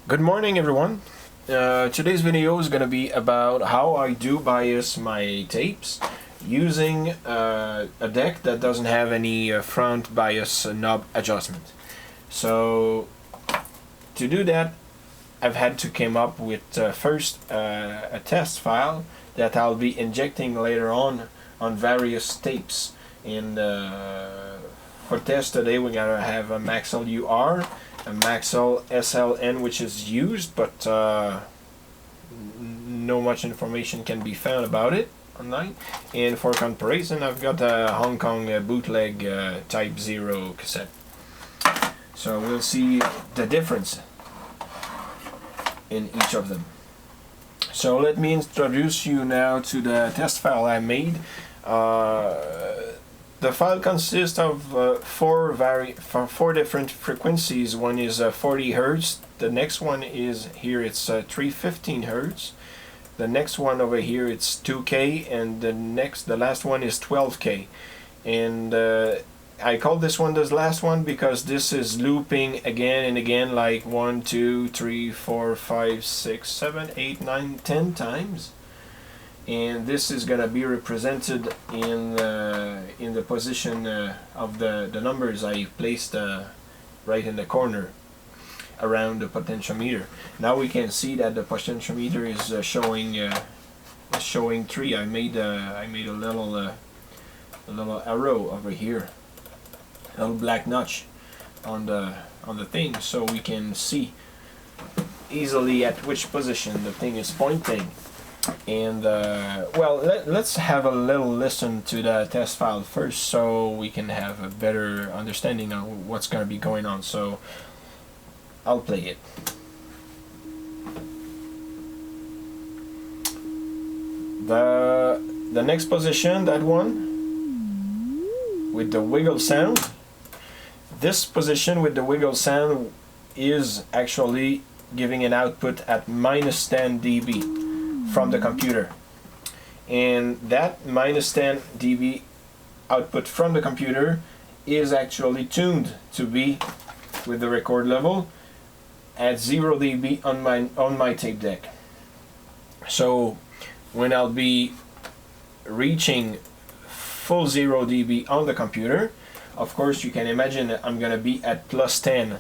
Good morning, everyone. Today's video is going to be about how I do bias my tapes using a deck that doesn't have any front bias knob adjustment. So to do that, I've had to come up with first a test file that I'll be injecting later on various tapes. And for test today, we're gonna have a Maxell UR, a Maxell SLN, which is used, but no much information can be found about it online. And for comparison, I've got a Hong Kong bootleg Type 0 cassette. So we'll see the difference in each of them. So let me introduce you now to the test file I made. The file consists of four different frequencies. One is 40 Hertz. The next one is here, it's 315 Hertz. The next one over here, it's 2K, and the last one is 12K. And I call this one the last one because this is looping again and again, like 1, 2, 3, 4, 5, 6, 7, 8, 9, 10 times. And this is gonna be represented in the position of the numbers I placed right in the corner around the potentiometer. Now we can see that the potentiometer is showing 3. I made a little arrow over here, a little black notch on the thing, so we can see easily at which position the thing is pointing. And well, let's have a little listen to the test file first, so we can have a better understanding of what's going to be going on. So I'll play it. The next position, that one with the wiggle sound, this position with the wiggle sound is actually giving an output at minus 10 dB from the computer, and that minus 10 dB output from the computer is actually tuned to be with the record level at 0 dB on my tape deck. So when I'll be reaching full 0 dB on the computer, of course you can imagine that I'm gonna be at plus 10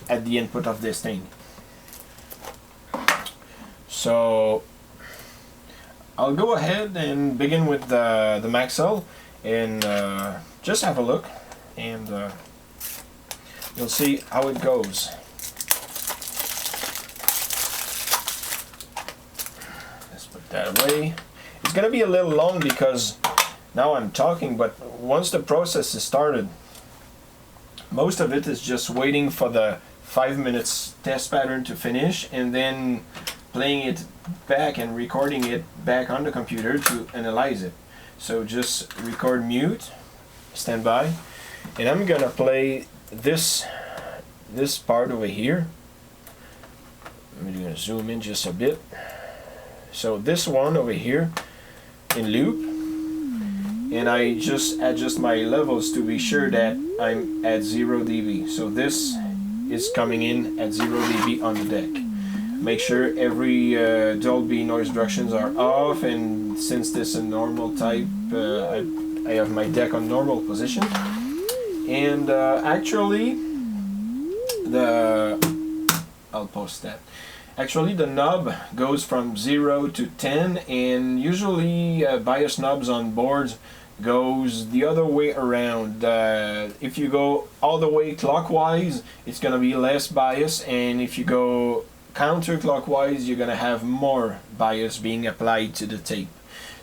at the input of this thing. So I'll go ahead and begin with the Maxell and just have a look, and you'll see how it goes. Let's put that away. It's gonna be a little long because now I'm talking, but once the process is started, most of it is just waiting for the 5 minutes test pattern to finish, and then playing it back and recording it back on the computer to analyze it. So just record mute, stand by, and I'm gonna play this part over here. I'm gonna zoom in just a bit. So this one over here in loop, and I just adjust my levels to be sure that I'm at 0 dB. So this is coming in at 0 dB on the deck. Make sure every Dolby noise reductions are off, and since this is a normal type, I have my deck on normal position. And actually I'll post that. Actually the knob goes from 0 to 10, and usually bias knobs on boards goes the other way around. If you go all the way clockwise, it's gonna be less bias, and if you go counterclockwise, you're gonna have more bias being applied to the tape.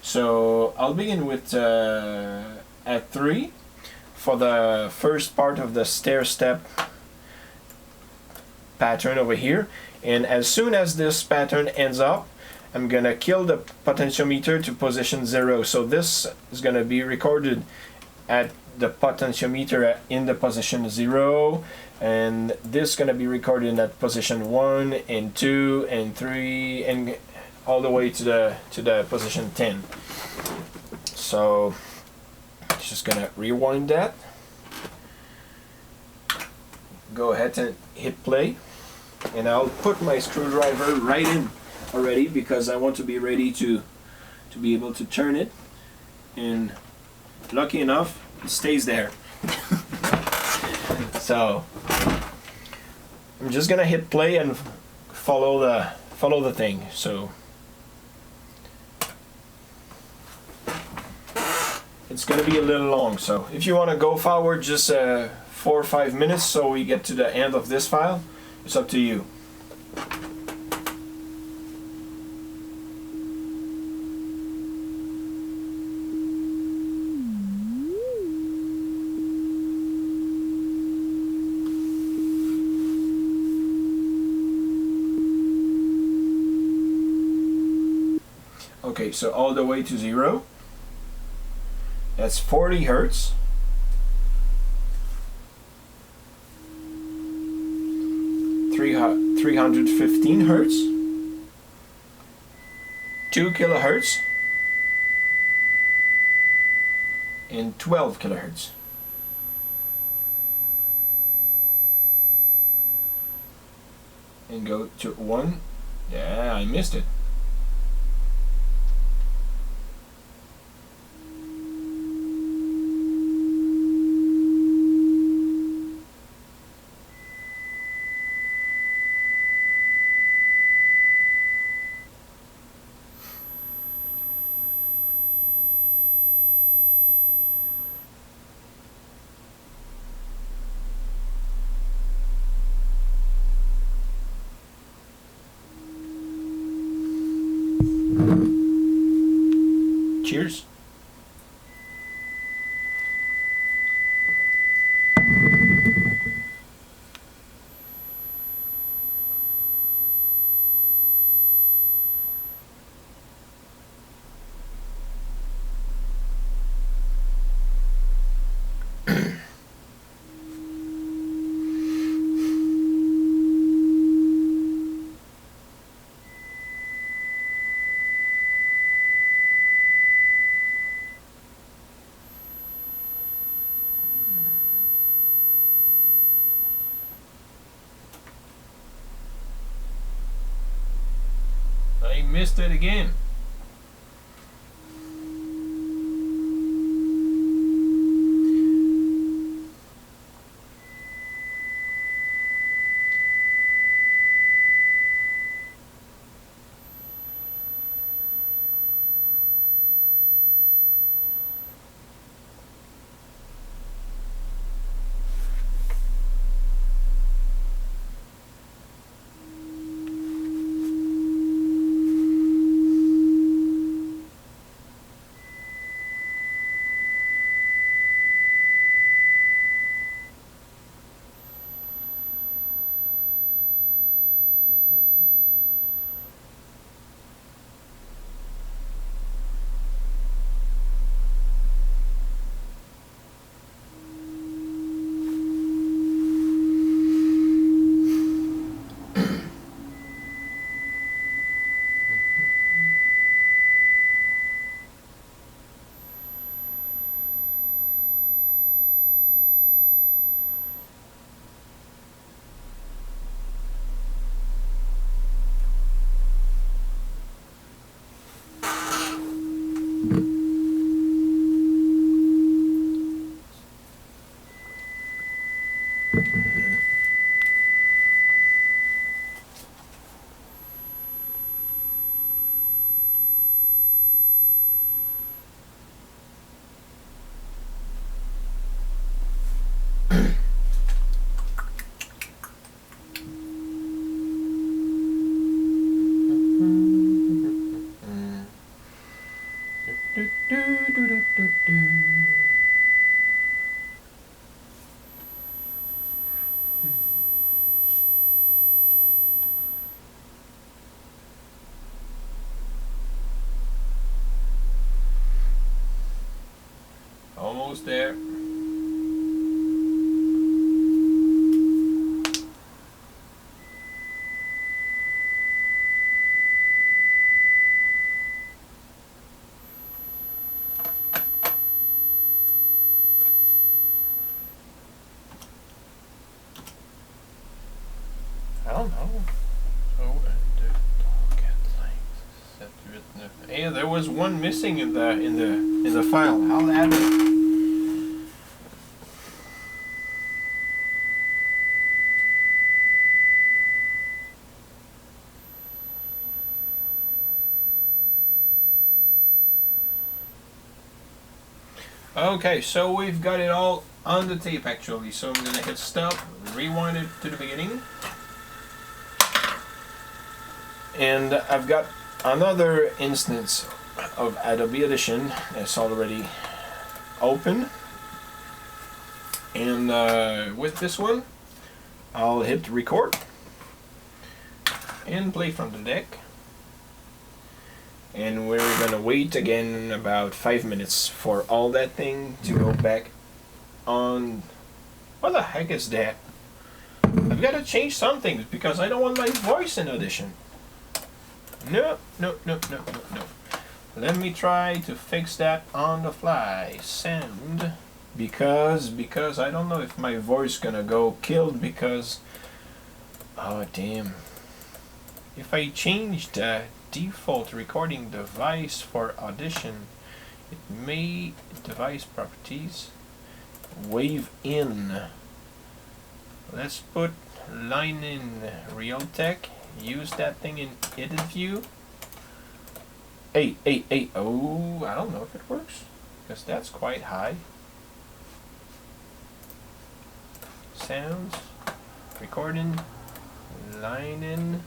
So I'll begin with at 3 for the first part of the stair step pattern over here, and as soon as this pattern ends up, I'm gonna kill the potentiometer to position 0. So this is gonna be recorded at the potentiometer in the position 0, and this is going to be recorded at position 1 and 2 and 3 and all the way to the position 10. So just going to rewind that, go ahead and hit play. And I'll put my screwdriver right in already because I want to be ready to be able to turn it. And lucky enough, it stays there. So I'm just gonna hit play and follow the thing. So it's gonna be a little long. So if you want to go forward just 4 or 5 minutes so we get to the end of this file, it's up to you. Okay, so all the way to 0. That's 40 Hertz. Three 315 Hertz. 2 kilohertz. And 12 kilohertz. And go to 1. Yeah, I missed it. Cheers. I missed it again. Almost there. Well, don't know. So, yeah, there was one missing in the file. I'll add it. Okay, so we've got it all on the tape actually. So I'm gonna hit stop, rewind it to the beginning, and I've got another instance of Adobe Audition that's already open, and with this one I'll hit record and play from the deck, and we're gonna wait again about 5 minutes for all that thing to go back on. What the heck is that? I've got to change some things because I don't want my voice in Audition. No. Let me try to fix that on the fly. Sound, because I don't know if my voice gonna go killed because, oh damn, if I change the default recording device for Audition, it may device properties wave in. Let's put line in Realtek. Use that thing in edit view. Hey. Oh, I don't know if it works because that's quite high. Sounds, recording, line in,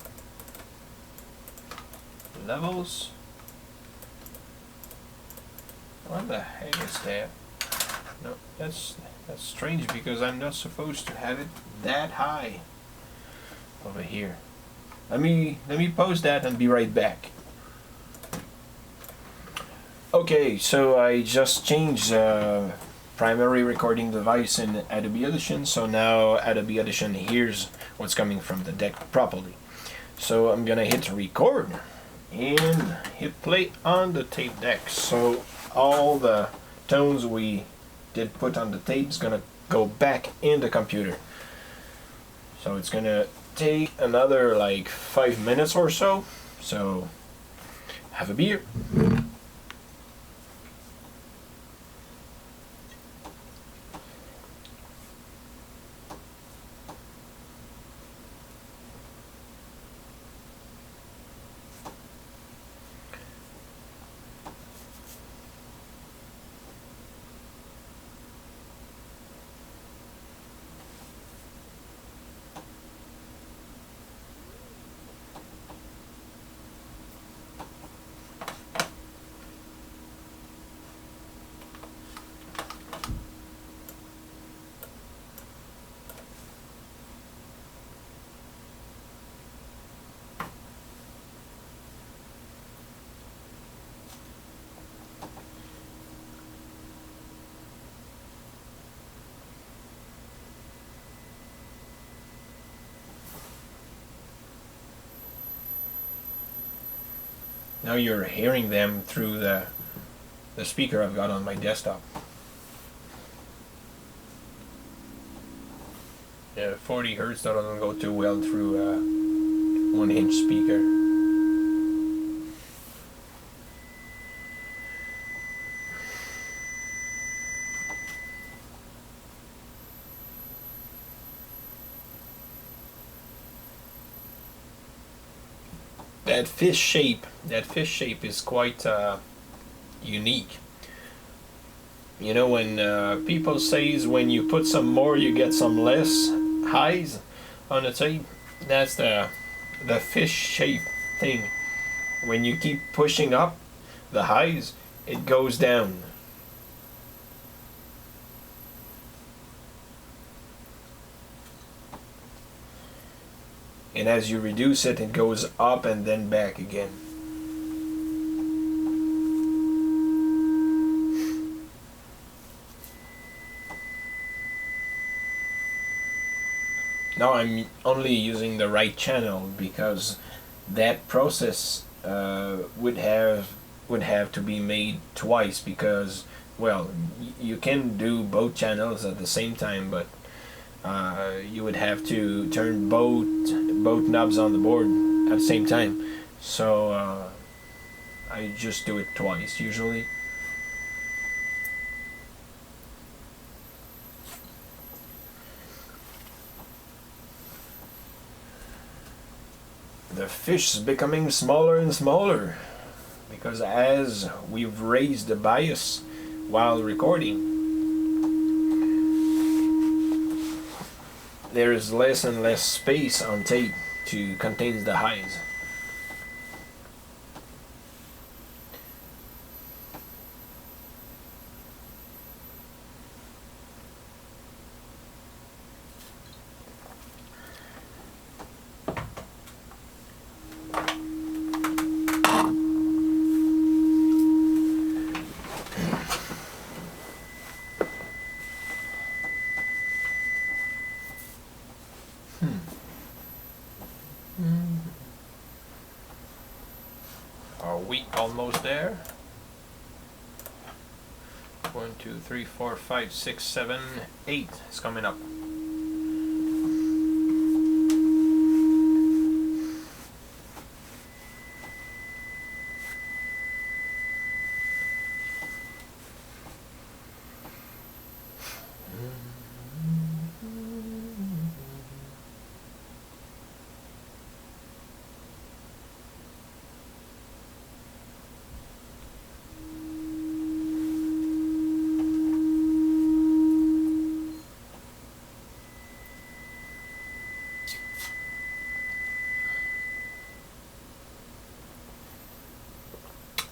levels. What the heck is that? No, that's strange because I'm not supposed to have it that high over here. Let me pause that and be right back. Okay, so I just changed primary recording device in Adobe Audition, so now Adobe Audition hears what's coming from the deck properly. So I'm gonna hit record and hit play on the tape deck. So all the tones we did put on the tape is gonna go back in the computer. So it's gonna take another like 5 minutes or so. So have a beer. Now you're hearing them through the speaker I've got on my desktop. Yeah, 40 Hertz doesn't go too well through a 1-inch speaker. That fish shape is quite unique. You know, when people says when you put some more you get some less highs on the tape, that's the fish shape thing. When you keep pushing up the highs, it goes down. And as you reduce it, it goes up and then back again. Now I'm only using the right channel because that process would have to be made twice because, well, you can do both channels at the same time, but you would have to turn both both knobs on the board at the same time. So I just do it twice usually. The fish is becoming smaller and smaller because as we've raised the bias while recording, there is less and less space on tape to contain the highs. Are we almost there? 1, 2, 3, 4, 5, 6, 7, 8 is coming up.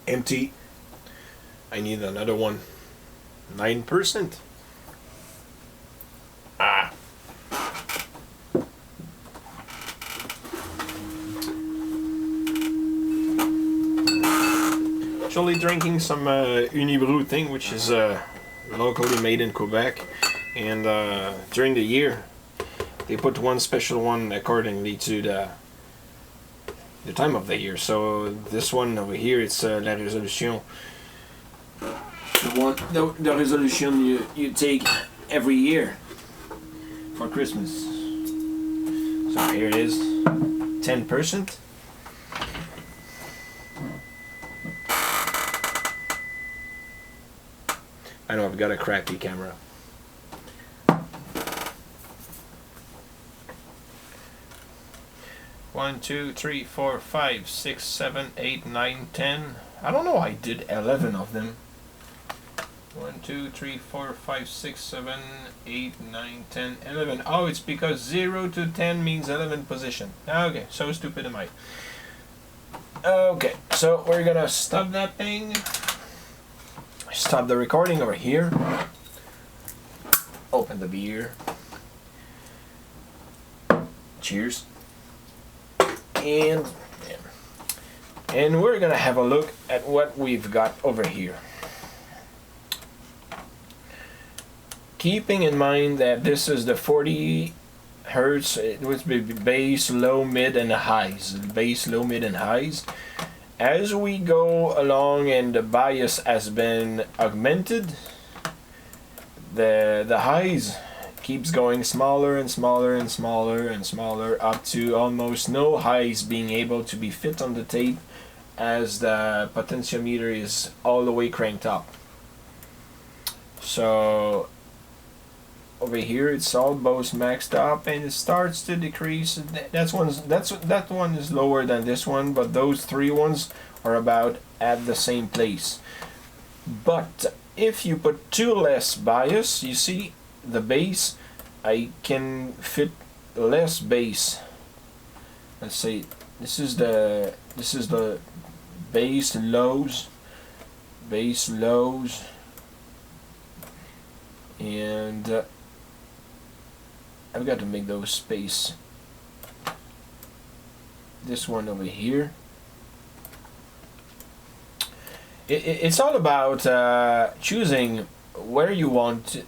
Empty. I need another one. 9%. Ah. Actually drinking some Unibrew thing, which is locally made in Quebec, and during the year they put one special one accordingly to the time of the year. So this one over here, it's La Résolution. The resolution you take every year for Christmas. So here it is, 10%. I know I've got a crappy camera. One, 2, 3, 4, 5, 6, 7, 8, 9, 10. I don't know. I did 11 of them. 1, 2, 3, 4, 5, 6, 7, 8, 9, 10, 11. Oh, it's because 0 to 10 means 11 position. Okay, so stupid am I. Okay, so we're gonna stop that thing. Stop the recording over here. Open the beer. Cheers. And we're gonna have a look at what we've got over here. Keeping in mind that this is the 40 hertz, it would be bass, low, mid, and highs. Bass, low, mid, and highs. As we go along and the bias has been augmented, the highs keeps going smaller and smaller and smaller and smaller, up to almost no highs being able to be fit on the tape as the potentiometer is all the way cranked up. So over here it's almost maxed up and it starts to decrease. That one is lower than this one, but those three ones are about at the same place. But if you put two less bias, you see the bass, I can fit less bass. Let's say this is the bass lows, and I've got to make those space. This one over here. It's all about choosing where you want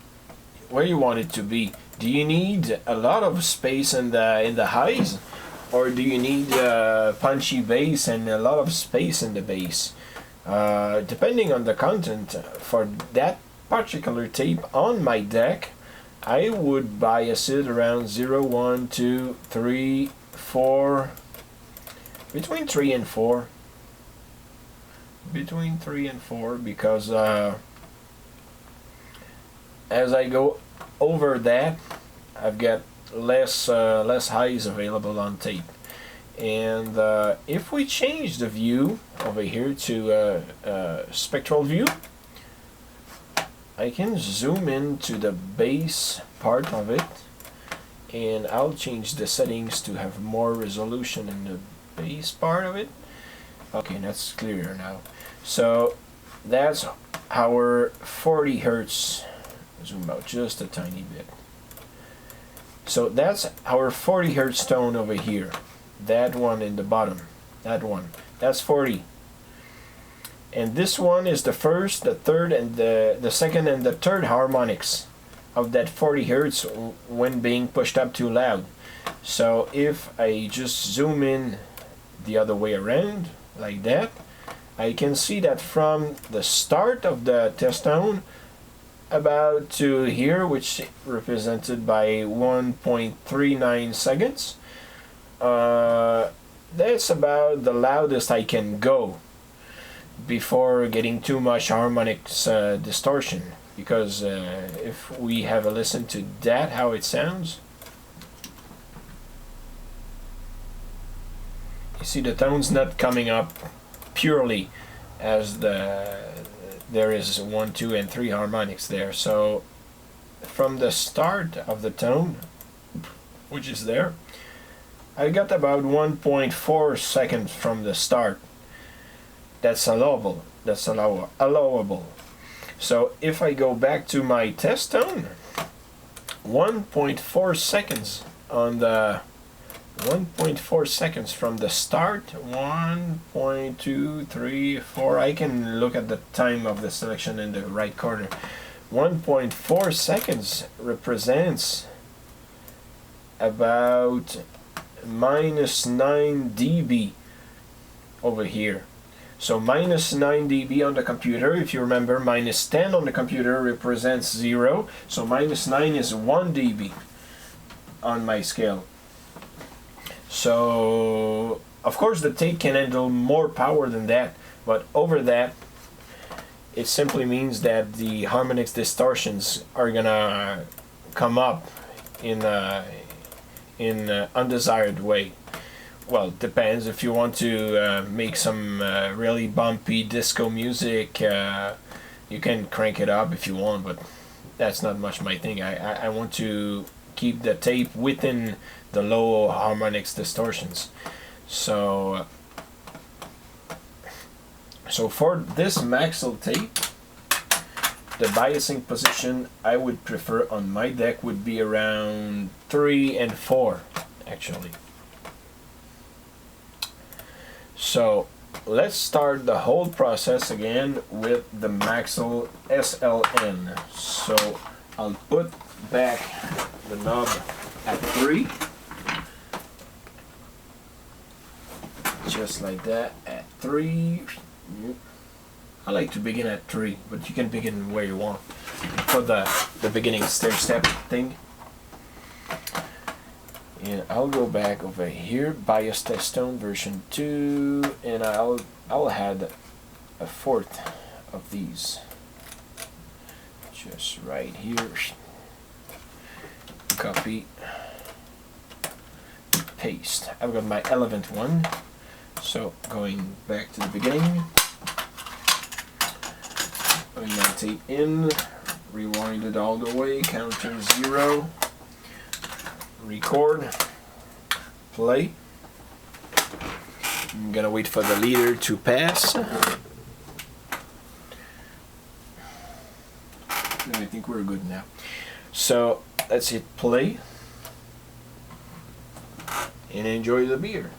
it to be. Do you need a lot of space in the highs, or do you need punchy bass and a lot of space in the bass? Depending on the content for that particular tape on my deck, I would bias it around 0, 1, 2, 3, 4, between 3 and 4. Between 3 and 4, because as I go over that, I've got less highs available on tape. And if we change the view over here to spectral view, I can zoom into the bass part of it, and I'll change the settings to have more resolution in the bass part of it. Okay, that's clearer now. So that's our 40 Hertz. Zoom out just a tiny bit. So that's our 40 Hertz tone over here. That one in the bottom. That one. That's 40. And this one is the first, the third, and the second and the third harmonics of that 40 Hertz when being pushed up too loud. So if I just zoom in the other way around, like that, I can see that from the start of the test tone about to here, which represented by 1.39 seconds, that's about the loudest I can go before getting too much harmonics distortion. Because if we have a listen to that, how it sounds, you see the tone's not coming up purely as there is 1, 2, and 3 harmonics there. So from the start of the tone, which is there, I got about 1.4 seconds from the start. That's allowable. That's allowable. So if I go back to my test tone, 1.4 seconds on the 1.4 seconds from the start, 1.2, 3, 4. I can look at the time of the selection in the right corner. 1.4 seconds represents about minus 9 dB over here. So minus 9 dB on the computer. If you remember, minus 10 on the computer represents 0. So minus 9 is 1 dB on my scale. So of course the tape can handle more power than that, but over that it simply means that the harmonics distortions are gonna come up in undesired way. Well, it depends. If you want to make some really bumpy disco music, you can crank it up if you want, but that's not much my thing. I want to keep the tape within the low harmonics distortions. So for this Maxell tape, the biasing position I would prefer on my deck would be around 3 and 4 actually. So let's start the whole process again with the Maxell SLN. So I'll put back the knob at 3, just like that, at 3. I like to begin at 3, but you can begin where you want for the beginning stair step thing. And I'll go back over here, bias test tone version 2, and I'll add a 4th of these, just right here. Copy, paste. I've got my 11th one, so going back to the beginning, putting my tape in, rewind it all the way, counter 0, record, play. I'm gonna wait for the leader to pass. I think we're good now. So let's hit play and enjoy the beer.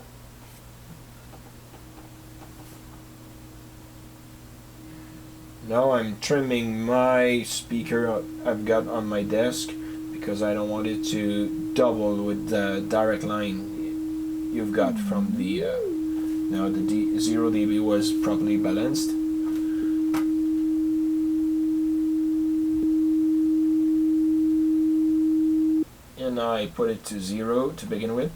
Now I'm trimming my speaker I've got on my desk because I don't want it to double with the direct line you've got from the now the 0 dB was properly balanced. And I put it to 0 to begin with.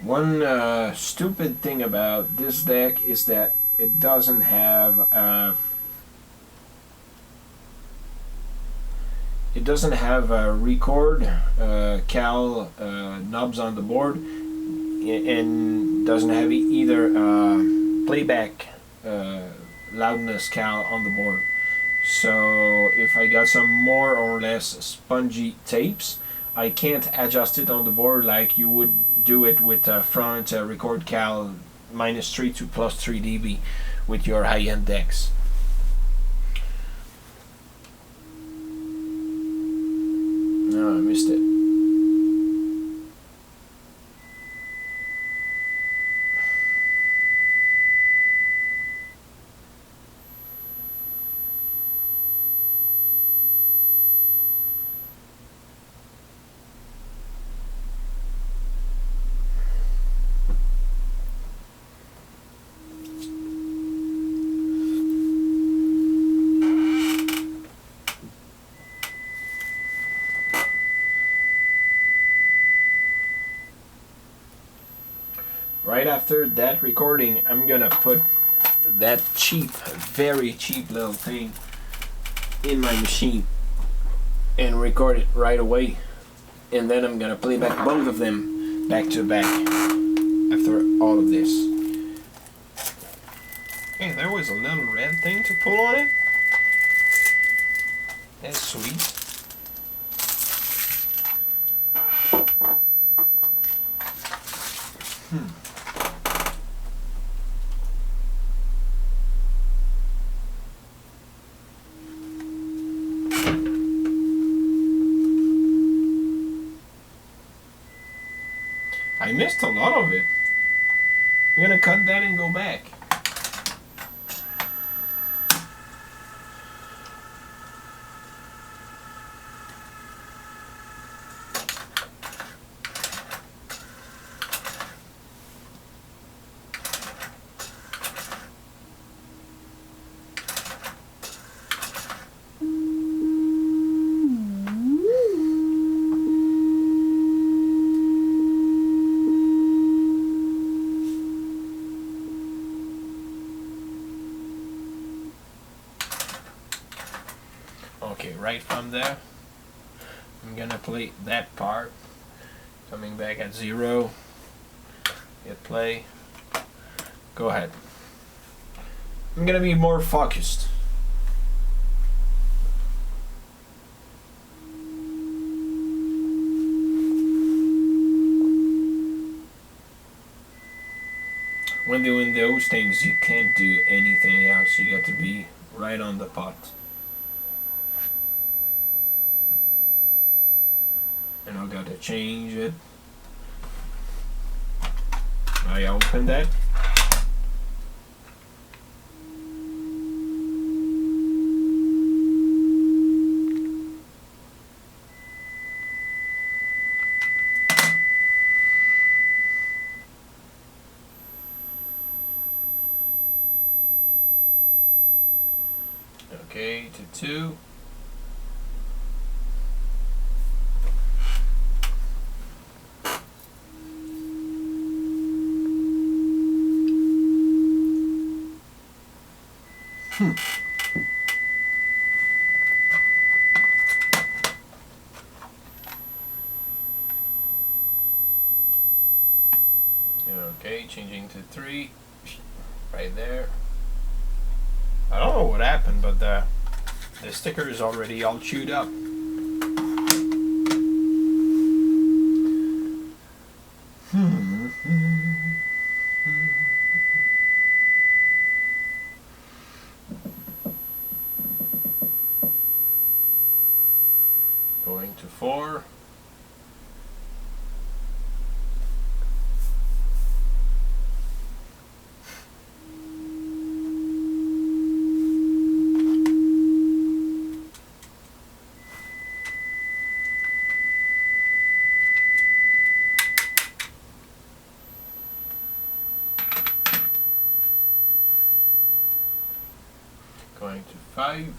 One stupid thing about this deck is that it doesn't have record cal knobs on the board, and doesn't have either playback loudness cal on the board. So if I got some more or less spongy tapes, I can't adjust it on the board like you would do it with front record cal -3 to +3 dB with your high-end decks. No, I missed it. Right after that recording, I'm gonna put that cheap, very cheap little thing in my machine and record it right away, and then I'm gonna play back both of them back to back after all of this. Hey, there was a little red thing to pull on it. That's sweet. I missed a lot of it. I'm gonna cut that and go back. Okay, right from there, I'm gonna play that part, coming back at 0, hit play, go ahead. I'm gonna be more focused. When doing those things, you can't do anything else, you got to be right on the pot. And I gotta change it. I open that. Okay, to 2. Okay, changing to 3, right there. I don't know what happened, but the sticker is already all chewed up. Going to 4. Going to 5.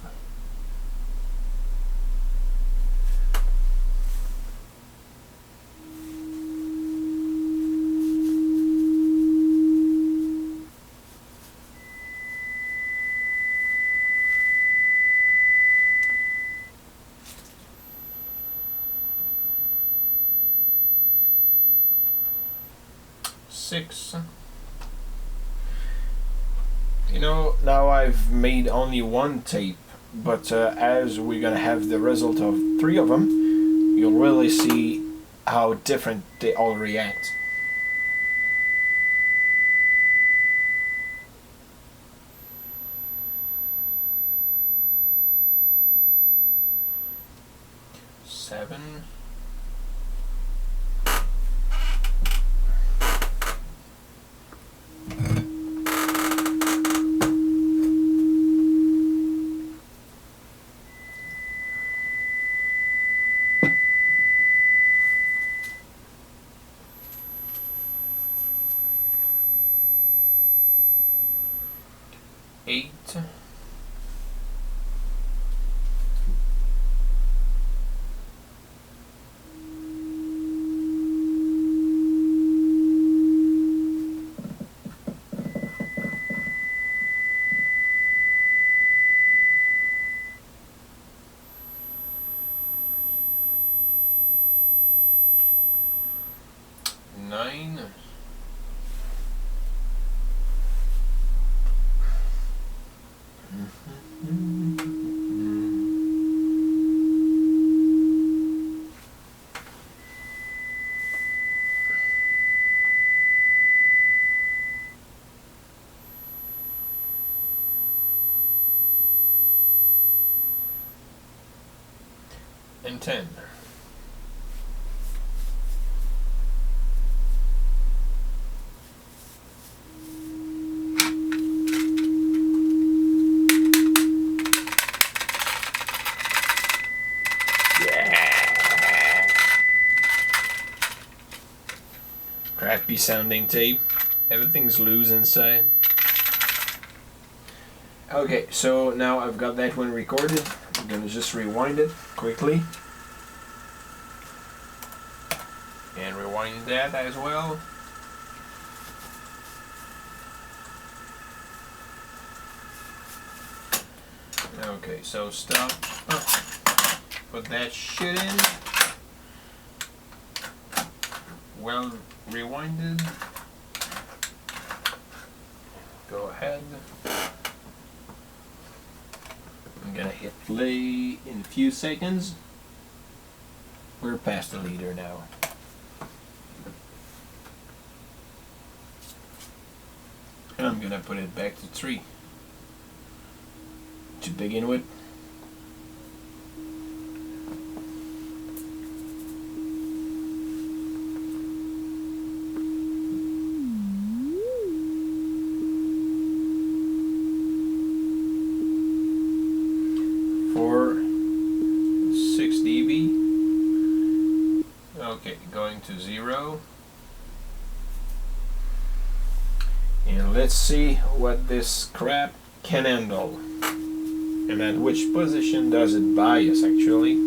6. You know, now I've made only one tape, but as we're gonna have the result of 3 of them, you'll really see how different they all react. Seven. Eight. Nine. And 10. Crappy sounding tape. Everything's loose inside. Okay, so now I've got that one recorded. I'm gonna just rewind it quickly. And rewind that as well. Okay, so stop. Put that shit in. Well rewinded. Go ahead. I'm gonna hit play in a few seconds. We're past the leader now. And I'm gonna put it back to 3 to begin with. For 6 dB. Okay, going to 0. And let's see what this crap can handle. And at which position does it bias actually.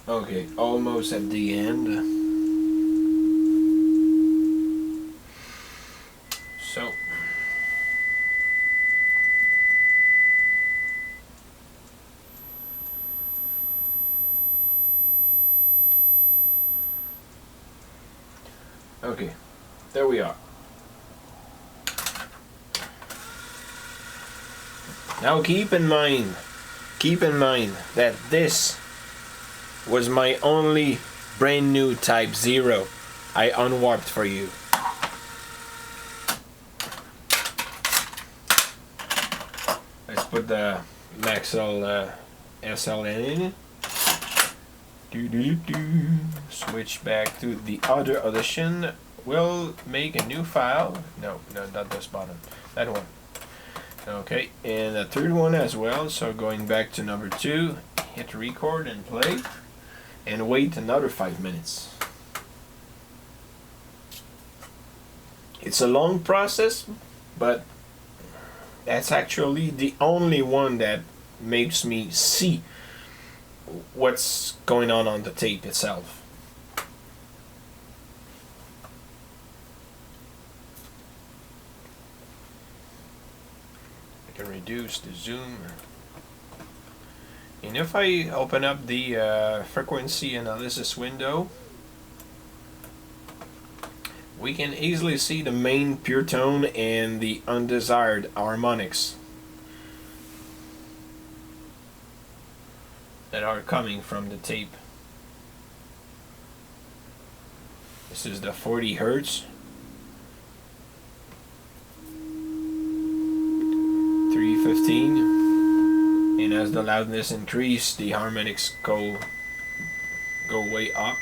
Okay, almost at the end. So okay, there we are. Now keep in mind that this was my only brand new Type 0 I unwarped for you. Let's put the Maxell SLN in it. Switch back to the other audition. We'll make a new file. No, not this bottom. That one. Okay, and the third one as well. So going back to number 2, hit record and play, and wait another 5 minutes. It's a long process, but that's actually the only one that makes me see what's going on the tape itself. I can reduce the zoom, and if I open up the frequency analysis window, we can easily see the main pure tone and the undesired harmonics that are coming from the tape. This is the 40 Hertz, 315, and as the loudness increases, the harmonics go way up.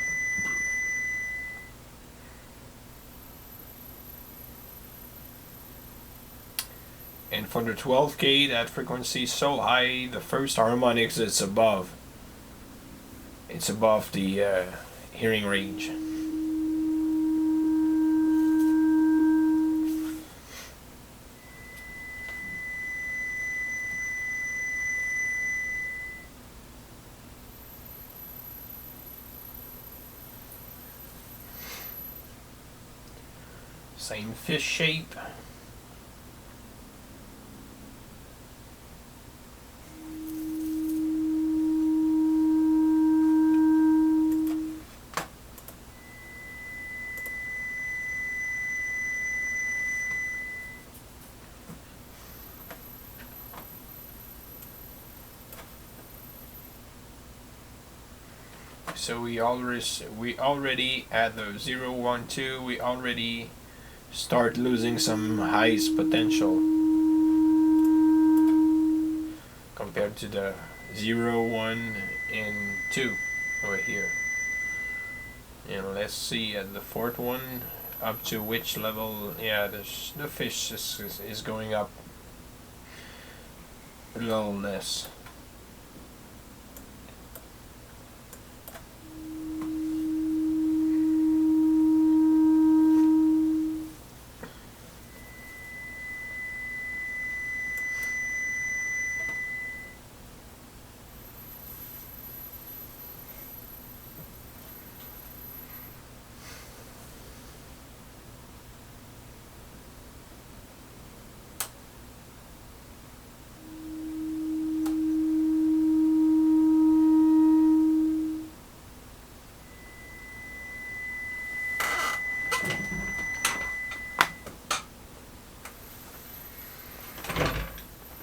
And for the 12K, that frequency is so high, the first harmonics it's above the hearing range. Same fish shape. So we already at the 0, 1, 2, we already start losing some highs potential compared to the 0, 1, and 2 over here. And let's see at the fourth one up to which level. Yeah, the fish is going up a little less.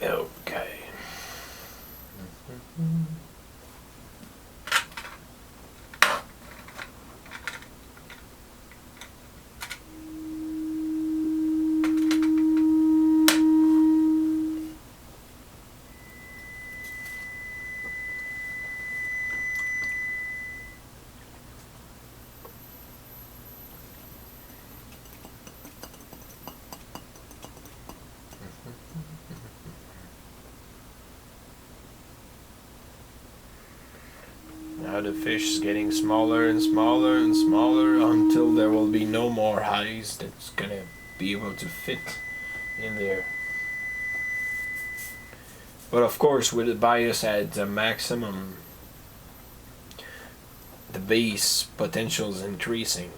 Okay. Now the fish is getting smaller and smaller and smaller until there will be no more highs that's gonna be able to fit in there. But of course, with the bias at the maximum, the bass potential is increasing.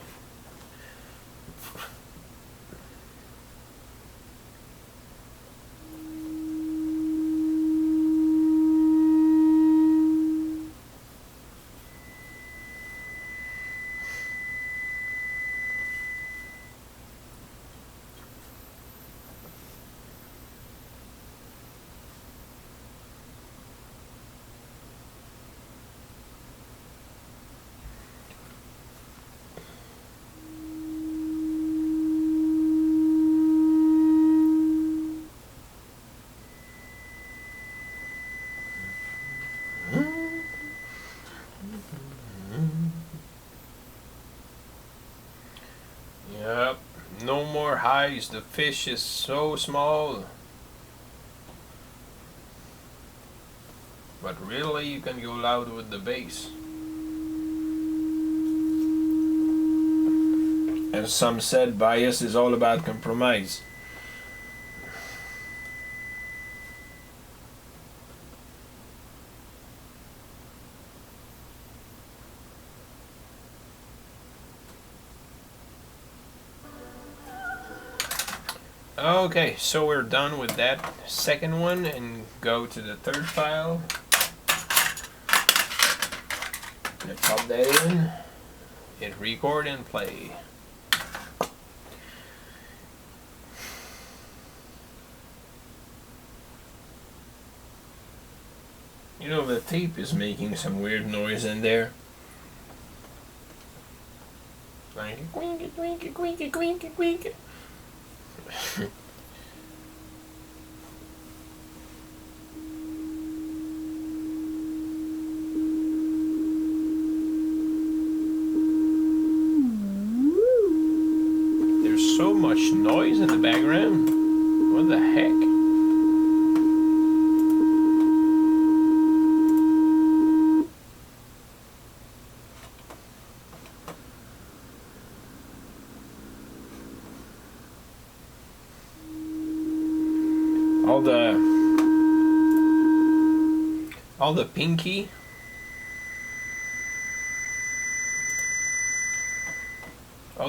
Yep, no more highs. The fish is so small. But really, you can go loud with the bass. As some said, bias is all about compromise. Okay, so we're done with that second one and go to the third file. Let's pop that in. Hit record and play. You know, the tape is making some weird noise in there. Like quink, quink, quink, quink, quink. There's so much noise in the background. What the heck? All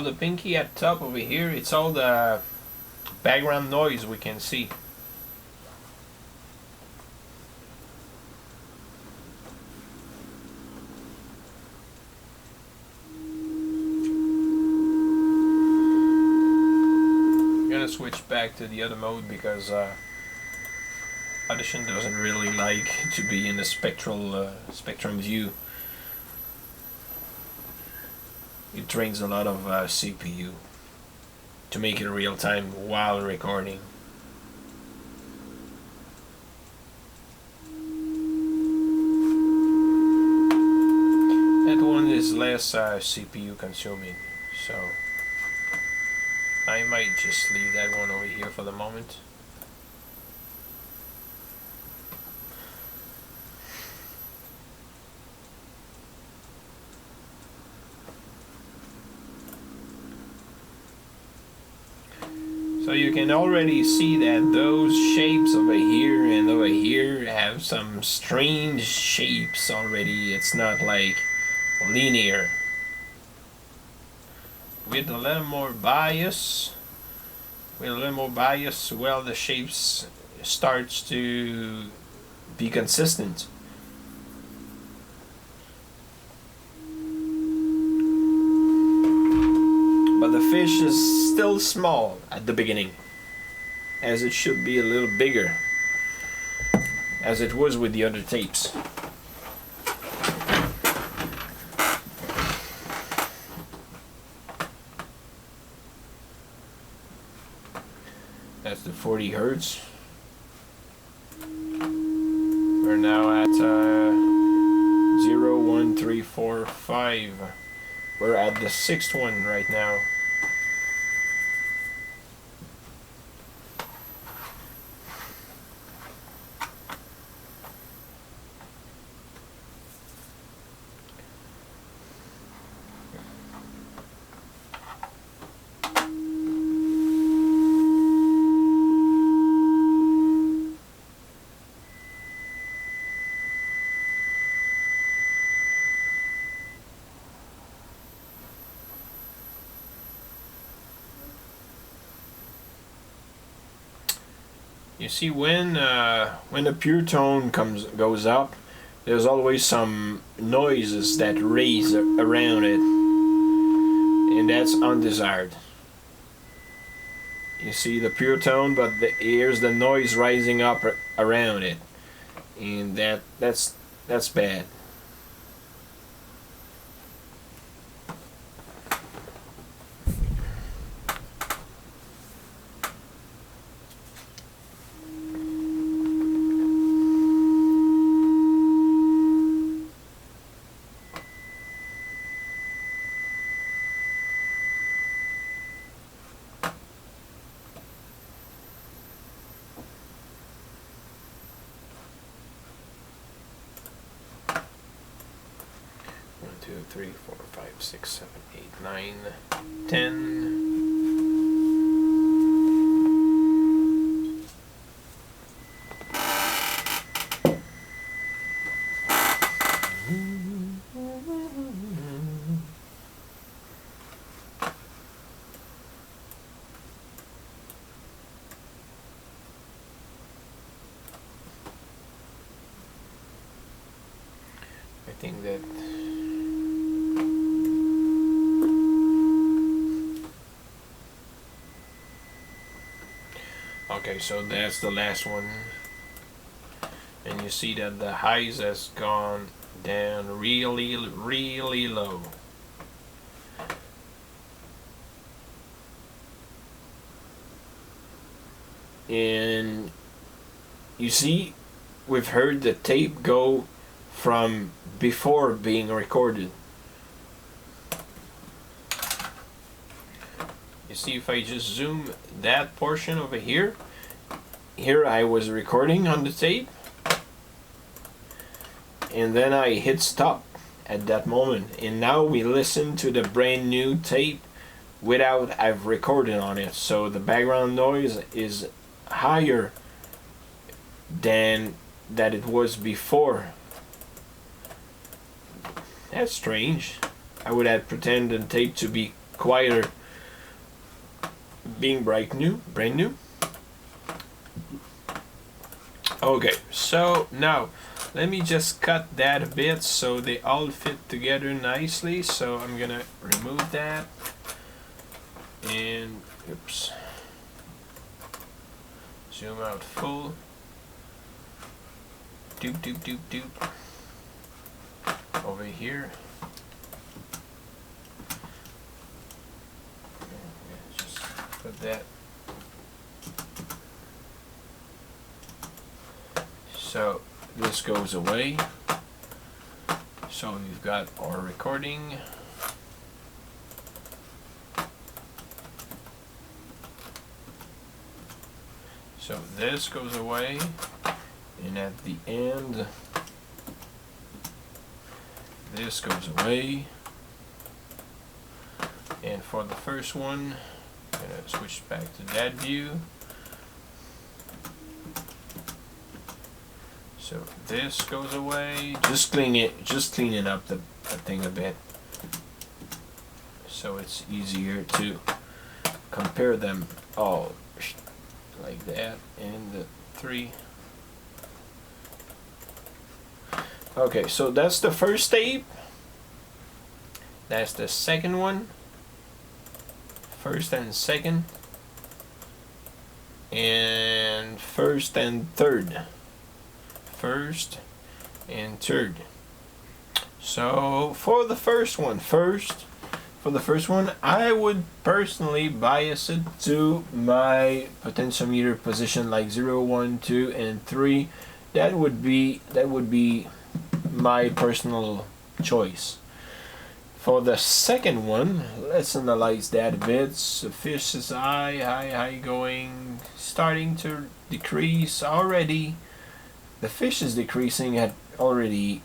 the pinky at top over here, it's all the background noise we can see. I'm gonna switch back to the other mode because Audition doesn't really like to be in the spectrum view. It drains a lot of CPU to make it real time while recording. That one is less CPU consuming, so I might just leave that one over here for the moment. So you can already see that those shapes over here and over here have some strange shapes already. It's not like linear. With a little more bias, well, the shapes starts to be consistent. But the fish is still small at the beginning, as it should be a little bigger, as it was with the other tapes. That's the 40 hertz. We're now at 0, 1, 3, 4, 5. We're at the 6th one right now. You see, when the pure tone goes up, there's always some noises that raise around it, and that's undesired. You see the pure tone, but here's the noise rising up around it, and that's bad. Two, three, four, five, six, 7, 8, 9, 10. I think that okay, so that's the last one, and you see that the highs has gone down really low. And you see, we've heard the tape go from before being recorded. You see, if I just zoom that portion over here, I was recording on the tape, and then I hit stop at that moment, and now we listen to the brand new tape without I've recorded on it, so the background noise is higher than that it was before. That's strange. I would have pretended the tape to be quieter, being brand new. Okay, so now let me just cut that a bit so they all fit together nicely. So I'm gonna remove that, and oops, zoom out full. Doop. Over here. Just put that. So this goes away. So we've got our recording. So this goes away, and at the end, this goes away. And for the first one, I'm gonna switch back to that view. So this goes away. Just cleaning up the thing a bit, so it's easier to compare them all like that. And the 3. Okay, so that's the first tape. That's the second one. First and second. And first and third. First and third. So for the first one, I would personally bias it to my potentiometer position, like 0, 1, 2, and 3. That would be my personal choice. For the second one, let's analyze that a bit. So fish is high going, starting to decrease already. The fish is decreasing already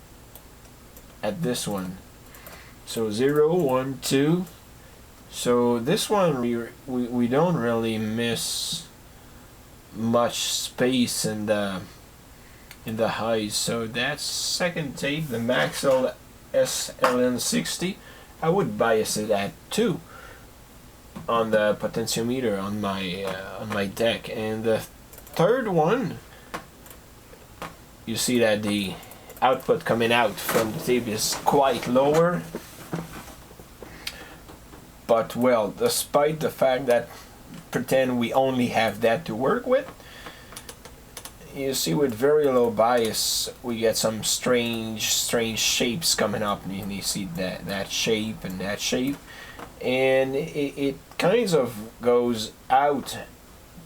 at this one. So 0, 1, 2. So this one we don't really miss much space in the highs. So that's second tape, the Maxell SLN60. I would bias it at 2 on the potentiometer on my deck. And the third one, you see that the output coming out from the tape is quite lower. But well, despite the fact that, pretend we only have that to work with, you see with very low bias we get some strange shapes coming up, and you see that shape and that shape, and it kind of goes out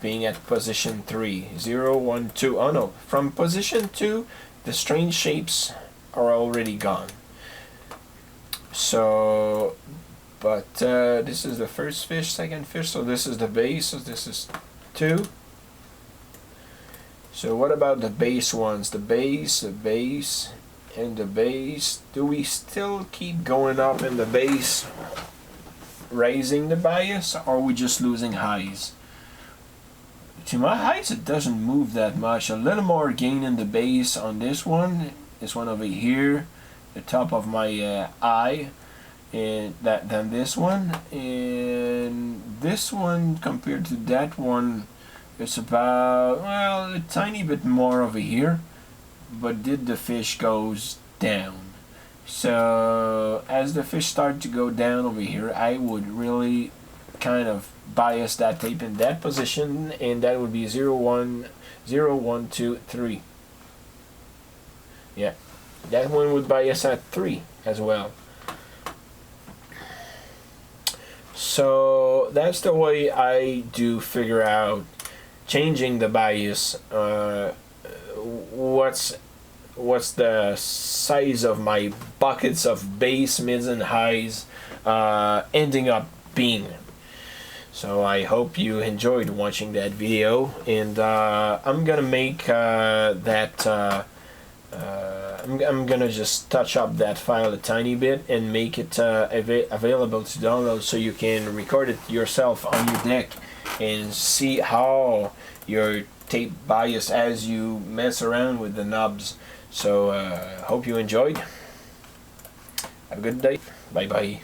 being at position 3, 0, 1, 2. Oh no, from position 2 the strange shapes are already gone. So but this is the first fish, second fish, so this is the base, so this is 2. So what about the base ones? The base, and the base. Do we still keep going up in the base, raising the bias, or are we just losing highs? To my highs it doesn't move that much. A little more gain in the base on this one over here, the top of my eye, and than this one. And this one compared to that one, it's about, well, a tiny bit more over here, but did the fish goes down. So as the fish start to go down over here, I would really kind of bias that tape in that position, and that would be 0, 1, 0, 1, 2, 3. Yeah, that one would bias at 3 as well. So that's the way I do figure out changing the bias. What's the size of my buckets of base, mids, and highs ending up being. So I hope you enjoyed watching that video, and I'm gonna make I'm gonna just touch up that file a tiny bit and make it available to download, so you can record it yourself on your deck and see how your tape bias as you mess around with the knobs. So hope you enjoyed. Have a good day. Bye bye.